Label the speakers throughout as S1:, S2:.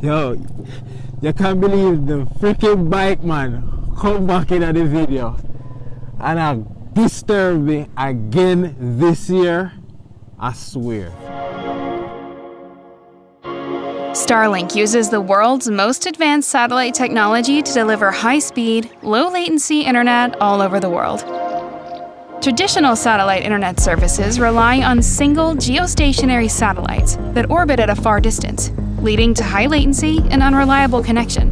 S1: Yo, you can't believe the freaking bike man come back into the video and disturb me again this year. I swear.
S2: Starlink uses the world's most advanced satellite technology to deliver high-speed, low-latency internet all over the world. Traditional satellite internet services rely on single geostationary satellites that orbit at a far distance, leading to high latency and unreliable connection.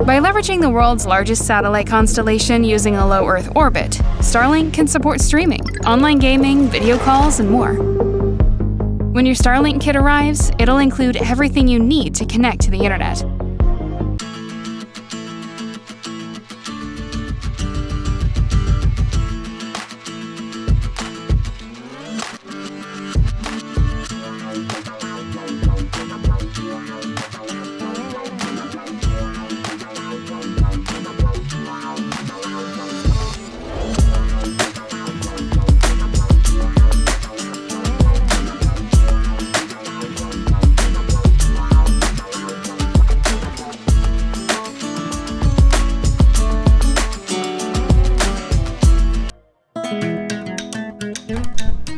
S2: By leveraging the world's largest satellite constellation using a low Earth orbit, Starlink can support streaming, online gaming, video calls, and more. When your Starlink kit arrives, it'll include everything you need to connect to the internet.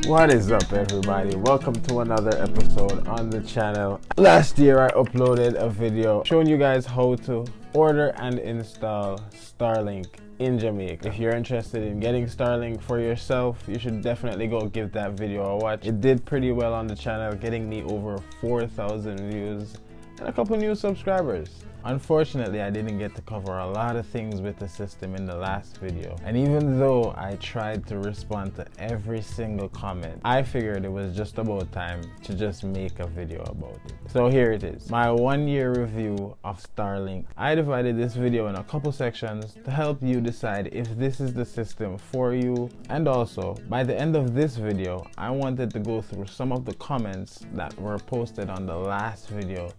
S1: What is up, everybody? Welcome to another episode on the channel. Last year I uploaded a video showing you guys how to order and install Starlink in Jamaica. If you're interested in getting Starlink for yourself, you should definitely go give that video a watch. It did pretty well on the channel, getting me over 4,000 views and a couple new subscribers. Unfortunately, I didn't get to cover a lot of things with the system in the last video. And even though I tried to respond to every single comment, I figured it was just about time to just make a video about it. So here it is, my 1-year review of Starlink. I divided this video in a couple sections to help you decide if this is the system for you. And also, by the end of this video, I wanted to go through some of the comments that were posted on the last video.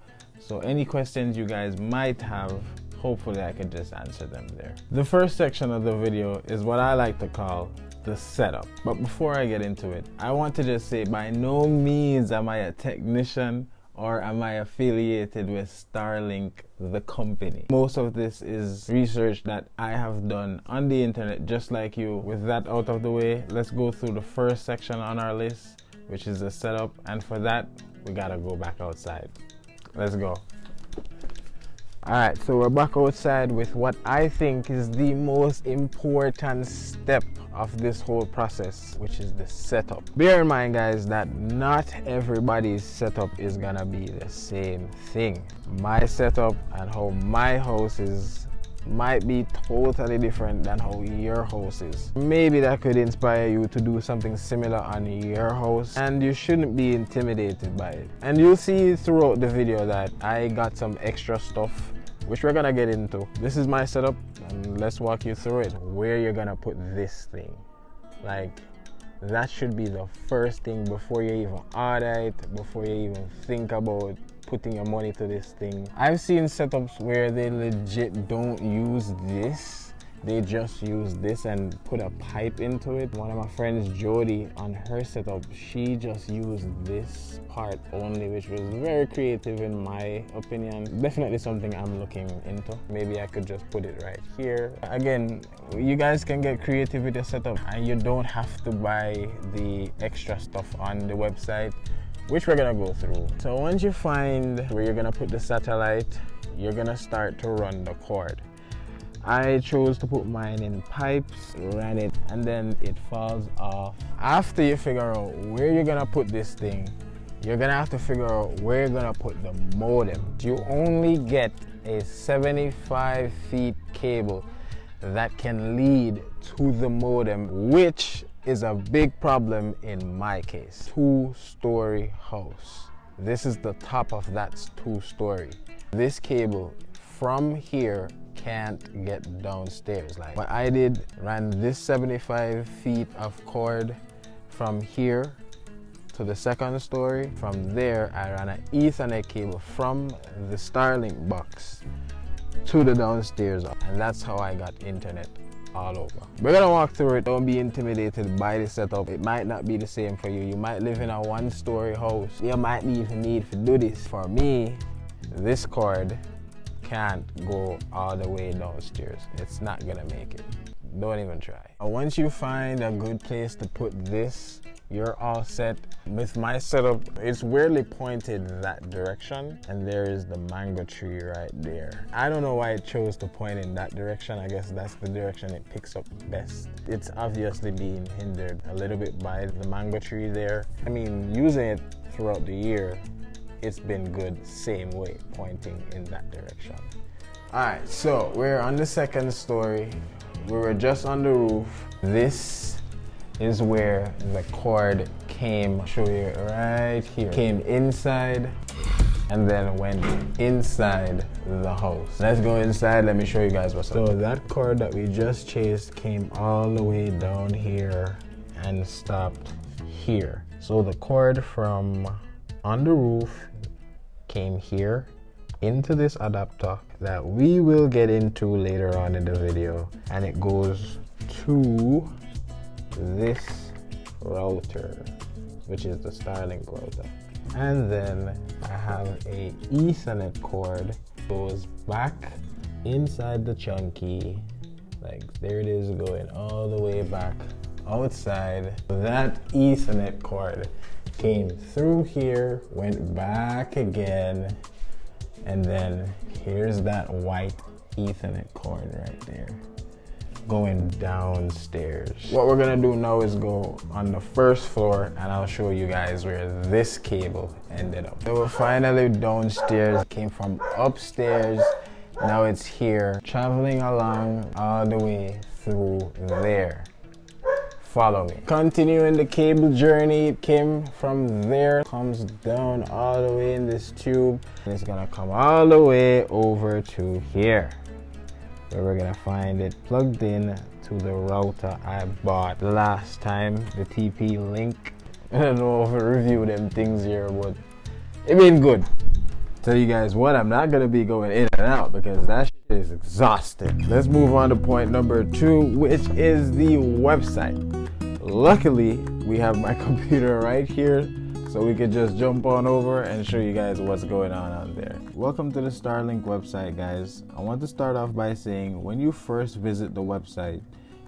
S1: So any questions you guys might have, hopefully I could just answer them there. The first section of the video is what I like to call the setup. But before I get into it, I want to just say by no means am I a technician or am I affiliated with Starlink, the company. Most of this is research that I have done on the internet, just like you. With that out of the way, let's go through the first section on our list, which is the setup. And for that, we gotta go back outside. Let's go. Alright, so we're back outside with what I think is the most important step of this whole process, which is the setup. Bear in mind, guys, that not everybody's setup is gonna be the same thing. My setup and how my house is might be totally different than how your house is. Maybe that could inspire you to do something similar on your house, and you shouldn't be intimidated by it. And you'll see throughout the video that I got some extra stuff which we're gonna get into. This is my setup and let's walk you through it. Where you're gonna put this thing. Like, that should be the first thing before you even order it, before you even think about putting your money to this thing. I've seen setups where they legit don't use this. They just use this and put a pipe into it. One of my friends, Jody, on her setup, she just used this part only, which was very creative in my opinion. Definitely something I'm looking into. Maybe I could just put it right here. Again, you guys can get creative with your setup and you don't have to buy the extra stuff on the website, which we're gonna go through. So once you find where you're gonna put the satellite, you're gonna start to run the cord. I chose to put mine in pipes, ran it, and then it falls off. After you figure out where you're gonna put this thing, you're gonna have to figure out where you're gonna put the modem. You only get a 75 feet cable that can lead to the modem, which is a big problem in my case. 2-story house. This is the top of that 2-story. This cable from here can't get downstairs. Like what I did, ran this 75 feet of cord from here to the 2nd story. From there, I ran an Ethernet cable from the Starlink box to the downstairs, and that's how I got internet all over. We're gonna walk through it. Don't be intimidated by the setup. It might not be the same for you. You might live in a 1-story house. You might even need to do this. For me, this cord can't go all the way downstairs. It's not gonna make it. Don't even try. Once you find a good place to put this, you're all set. With my setup, it's weirdly pointed that direction, and there is the mango tree right there. I don't know why it chose to point in that direction. I guess that's the direction it picks up best. It's obviously being hindered a little bit by the mango tree there. I mean, using it throughout the year, it's been good same way, pointing in that direction. All right, so we're on the second story. We were just on the roof. This is where the cord came. I'll show you right here. Came inside and then went inside the house. Let's go inside. Let me show you guys what's up. So that cord that we just chased came all the way down here and stopped here. So the cord from on the roof came here into this adapter that we will get into later on in the video, and it goes to this router, which is the Starlink router. And then I have a Ethernet cord, goes back inside the chunky, like there it is, going all the way back outside. That Ethernet cord came through here, went back again, and then here's that white Ethernet cord right there going downstairs. What we're gonna do now is go on the first floor, and I'll show you guys where this cable ended up. So we're finally downstairs. Came from upstairs, now it's here, traveling along all the way through there. Follow me. Continuing the cable journey, it came from there, comes down all the way in this tube, and it's gonna come all the way over to here, where we're gonna find it plugged in to the router I bought last time, the TP-Link. I don't know if I reviewed them things here, but it been good. Tell you guys what, I'm not gonna be going in and out because that shit is exhausting. Let's move on to point number 2, which is the website. Luckily, we have my computer right here, so we could just jump on over and show you guys what's going on there. Welcome to the Starlink website, guys. I want to start off by saying when you first visit the website,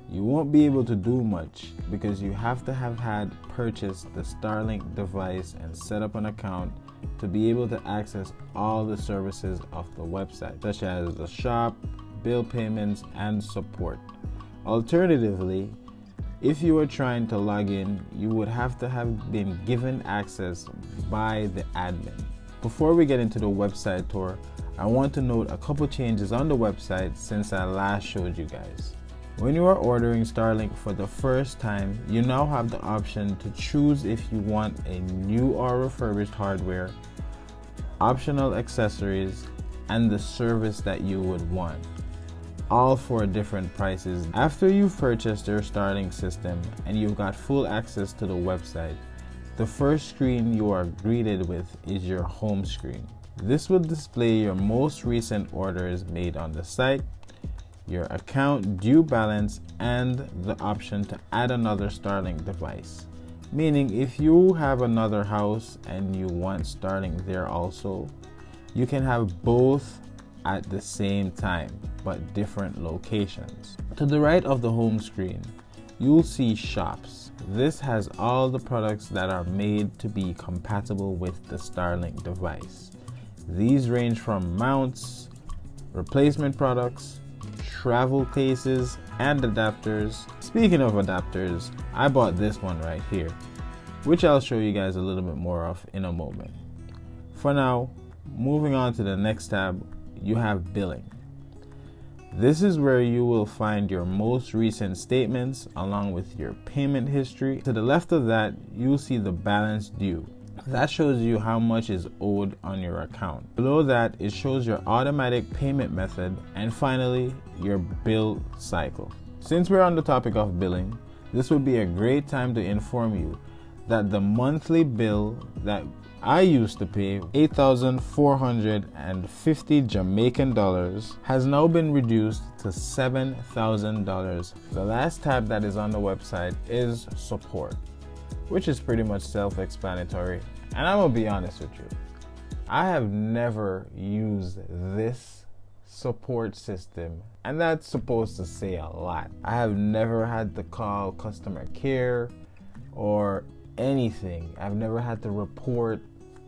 S1: you won't be able to do much because you have to have had purchased the Starlink device and set up an account to be able to access all the services of the website, such as the shop, bill payments, and support. Alternatively, if you were trying to log in, you would have to have been given access by the admin. Before we get into the website tour, I want to note a couple changes on the website since I last showed you guys. When you are ordering Starlink for the first time, you now have the option to choose if you want a new or refurbished hardware, optional accessories, and the service that you would want, all for different prices. After you've purchased your Starlink system and you've got full access to the website, the first screen you are greeted with is your home screen. This will display your most recent orders made on the site, your account due balance, and the option to add another Starlink device. Meaning if you have another house and you want Starlink there also, you can have both at the same time, but different locations. To the right of the home screen, you'll see shops. This has all the products that are made to be compatible with the Starlink device. These range from mounts, replacement products, travel cases, and adapters. Speaking of adapters, I bought this one right here, which I'll show you guys a little bit more of in a moment. For now, moving on to the next tab, you have billing. This is where you will find your most recent statements along with your payment history. To the left of that, you'll see the balance due. That shows you how much is owed on your account. Below that, it shows your automatic payment method, and finally, your bill cycle. Since we're on the topic of billing, this would be a great time to inform you that the monthly bill that I used to pay, 8,450 Jamaican dollars, has now been reduced to $7,000. The last tab that is on the website is support, which is pretty much self-explanatory, and I'm gonna be honest with you, I have never used this support system, and that's supposed to say a lot. I have never had to call customer care or anything. I've never had to report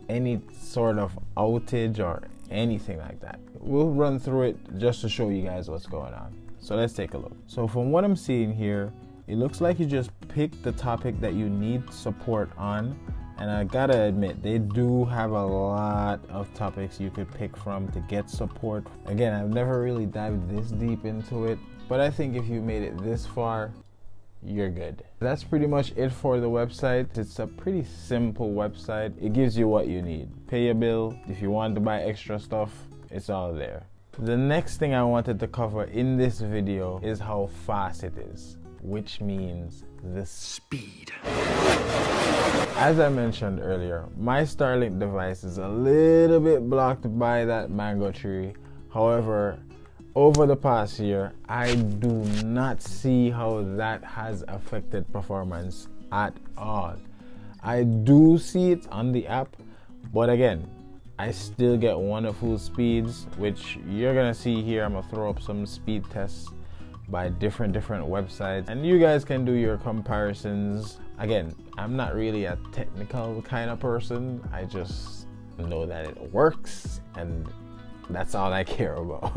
S1: any sort of outage or anything like that. We'll run through it just to show you guys what's going on. So let's take a look. So from what I'm seeing here, it looks like you just pick the topic that you need support on. And I gotta admit, they do have a lot of topics you could pick from to get support. Again, I've never really dived this deep into it, but I think if you made it this far, you're good. That's pretty much it for the website. It's a pretty simple website. It gives you what you need. Pay your bill. If you want to buy extra stuff, it's all there. The next thing I wanted to cover in this video is how fast it is, which means the speed. As I mentioned earlier, my Starlink device is a little bit blocked by that mango tree. However, over the past year, I do not see how that has affected performance at all. I do see it on the app, but again, I still get wonderful speeds, which you're gonna see here. I'm gonna throw up some speed tests by different websites, and you guys can do your comparisons. Again, I'm not really a technical kind of person. I just know that it works, and that's all I care about.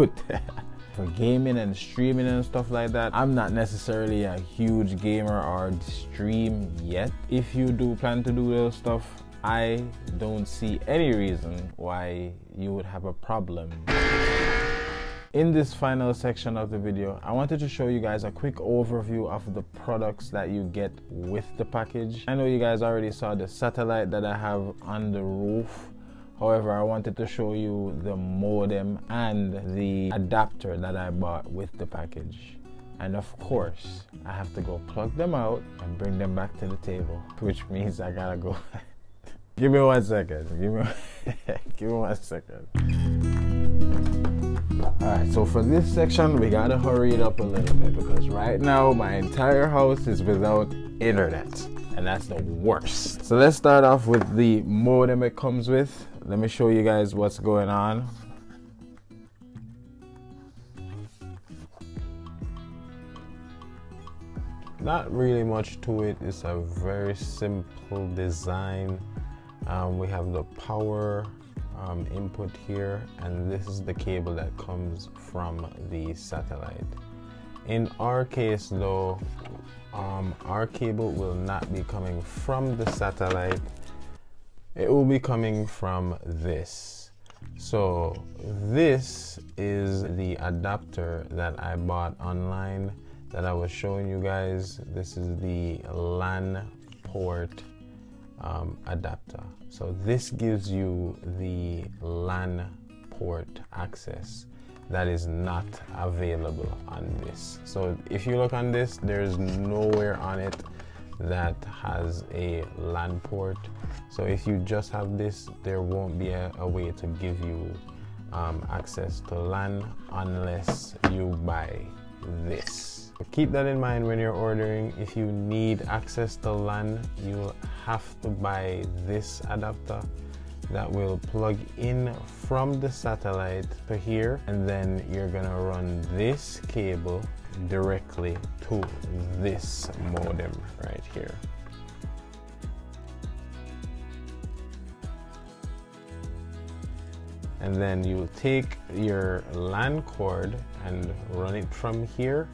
S1: For gaming and streaming and stuff like that, I'm not necessarily a huge gamer or stream yet. If you do plan to do those stuff, I don't see any reason why you would have a problem. In this final section of the video, I wanted to show you guys a quick overview of the products that you get with the package. I know you guys already saw the satellite that I have on the roof. However, I wanted to show you the modem and the adapter that I bought with the package. And of course, I have to go plug them out and bring them back to the table, which means I gotta go. Give me 1 second. Give me 1 second. Alright, so for this section, we gotta hurry it up a little bit because right now my entire house is without internet, and that's the worst. So let's start off with the modem it comes with. Let me show you guys what's going on. Not really much to it. It's a very simple design. We have the power input here, and this is the cable that comes from the satellite. In our case though, our cable will not be coming from the satellite. It will be coming from this. So this is the adapter that I bought online that I was showing you guys. This is the LAN port adapter. So this gives you the LAN port access that is not available on this. So if you look on this, there's nowhere on it that has a LAN port. So if you just have this, there won't be a way to give you access to LAN unless you buy this. Keep that in mind when you're ordering. If you need access to LAN, you'll have to buy this adapter that will plug in from the satellite to here, and then you're gonna run this cable directly to this modem right here. And then you'll take your LAN cord and run it from here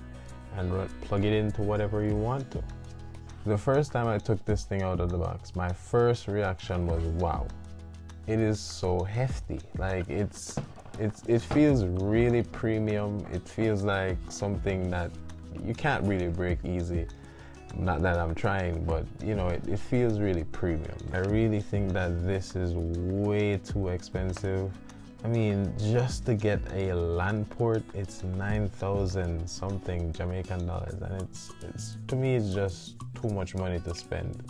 S1: and plug it into whatever you want to. The first time I took this thing out of the box, my first reaction was, wow, it is so hefty. Like it feels really premium. It feels like something that you can't really break easy. Not that I'm trying, but you know, it feels really premium. I really think that this is way too expensive. I mean, just to get a LAN port, it's 9,000 something Jamaican dollars, and it's to me, it's just too much money to spend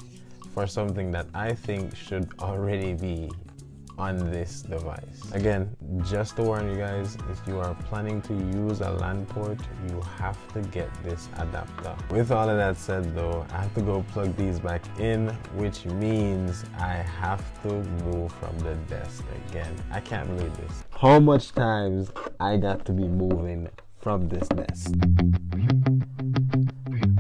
S1: for something that I think should already be on this device. Again, just to warn you guys, if you are planning to use a LAN port, you have to get this adapter. With all of that said though, I have to go plug these back in, which means I have to move from the desk again. I can't believe this. How much times I got to be moving from this desk.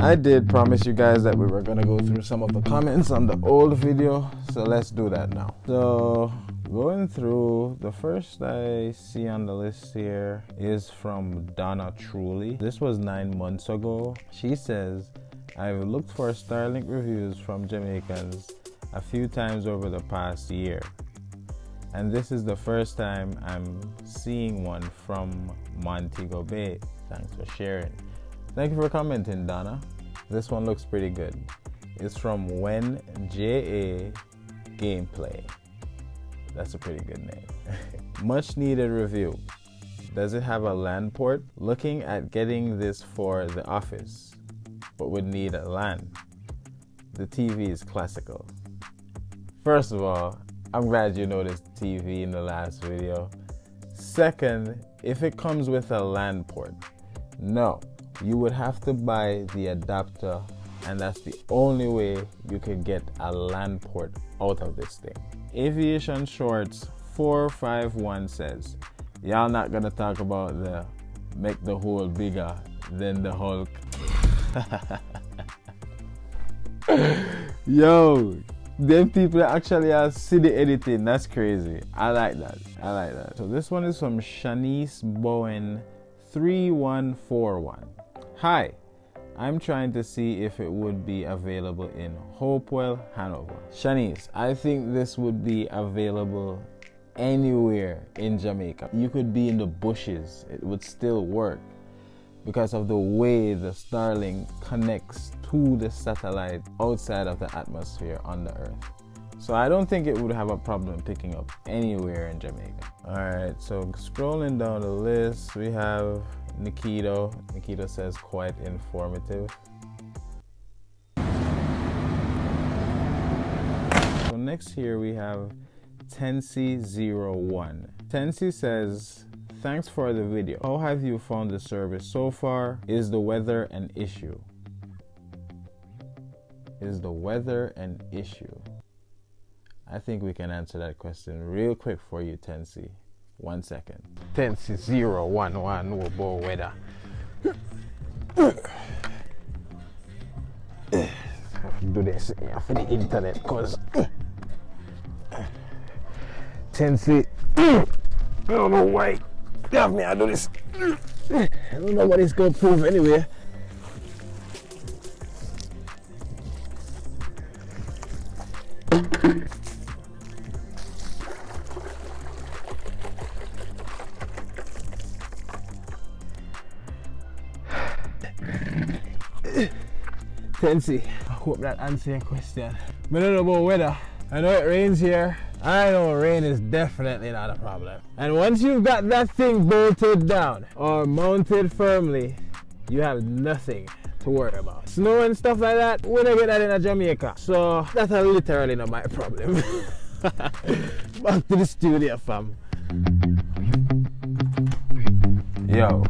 S1: I did promise you guys that we were gonna go through some of the comments on the old video, so let's do that now. So going through, the first I see on the list here is from Donna Truly. This was 9 months ago. She says, I've looked for Starlink reviews from Jamaicans a few times over the past year, and this is the first time I'm seeing one from Montego Bay. Thanks for sharing. Thank you for commenting, Donna. This one looks pretty good. It's from When JA Gameplay. That's a pretty good name. Much needed review. Does it have a LAN port? Looking at getting this for the office, but would need a LAN. The TV is classical. First of all, I'm glad you noticed TV in the last video. Second, if it comes with a LAN port, no, you would have to buy the adapter, and that's the only way you can get a LAN port out of this thing. Aviation Shorts 451 says, y'all not gonna talk about the make the hole bigger than the Hulk. Yo, them people actually are city editing. That's crazy. I like that. I like that. So this one is from Shanice Bowen 3141. Hi, I'm trying to see if it would be available in Hopewell, Hanover. Shanice, I think this would be available anywhere in Jamaica. You could be in the bushes. It would still work because of the way the Starlink connects to the satellite outside of the atmosphere on the Earth. So I don't think it would have a problem picking up anywhere in Jamaica. All right, so scrolling down the list, we have Nikito. Nikito says quite informative. So next here we have Tensi01. Tensi says, thanks for the video. How have you found the service so far? Is the weather an issue? Is the weather an issue? I think we can answer that question real quick for you, Tensi. 1 second. Tensi011, no about weather. Do this for the internet, cause Tensi, I don't know why you have me to do this. I don't know what it's gonna prove anyway. Tensi, I hope that answers your question. I don't know about weather. I know it rains here. I know rain is definitely not a problem. And once you've got that thing bolted down or mounted firmly, you have nothing to worry about. Snow and stuff like that, we don't get that in Jamaica. So that's literally not my problem. Back to the studio, fam. Yo,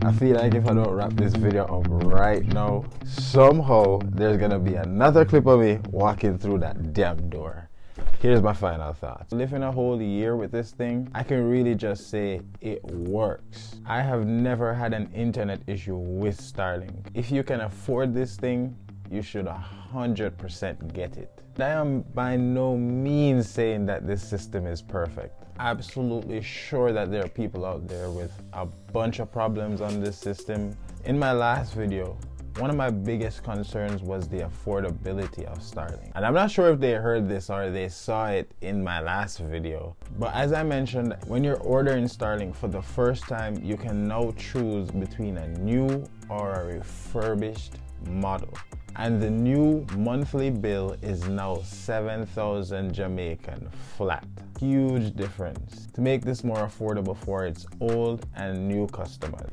S1: I feel like if I don't wrap this video up right now, somehow there's gonna be another clip of me walking through that damn door. Here's my final thoughts. Living a whole year with this thing, I can really just say it works. I have never had an internet issue with Starlink. If you can afford this thing, you should 100% get it. I am by no means saying that this system is perfect. Absolutely sure that there are people out there with a bunch of problems on this system. In my last video, one of my biggest concerns was the affordability of Starlink. And I'm not sure if they heard this or they saw it in my last video. But as I mentioned, when you're ordering Starlink for the first time, you can now choose between a new or a refurbished model. And the new monthly bill is now 7,000 Jamaican flat. Huge difference to make this more affordable for its old and new customers.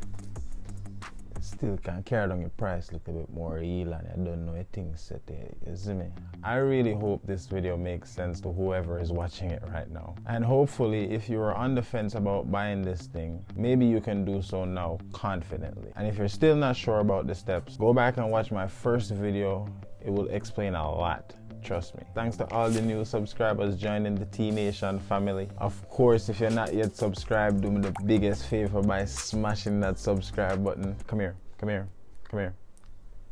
S1: still can carry down your price a little bit more real, and I don't know a thing set there, you see me? I really hope this video makes sense to whoever is watching it right now. And hopefully, if you are on the fence about buying this thing, maybe you can do so now confidently. And if you're still not sure about the steps, go back and watch my first video. It will explain a lot. Trust me. Thanks to all the new subscribers joining the T Nation family. Of course, if you're not yet subscribed, do me the biggest favor by smashing that subscribe button. Come here, come here, come here.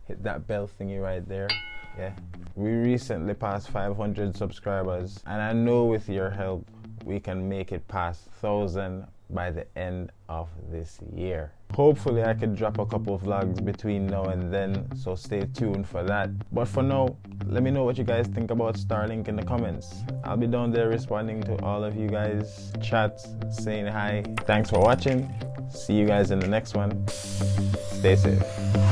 S1: Hit that bell thingy right there. Yeah. We recently passed 500 subscribers, and I know with your help, we can make it past 1,000 by the end of this year. Hopefully I could drop a couple of vlogs between now and then, so stay tuned for that. But for now, let me know what you guys think about Starlink in the comments. I'll be down there responding to all of you guys' chats, saying hi. Thanks for watching. See you guys in the next one. Stay safe.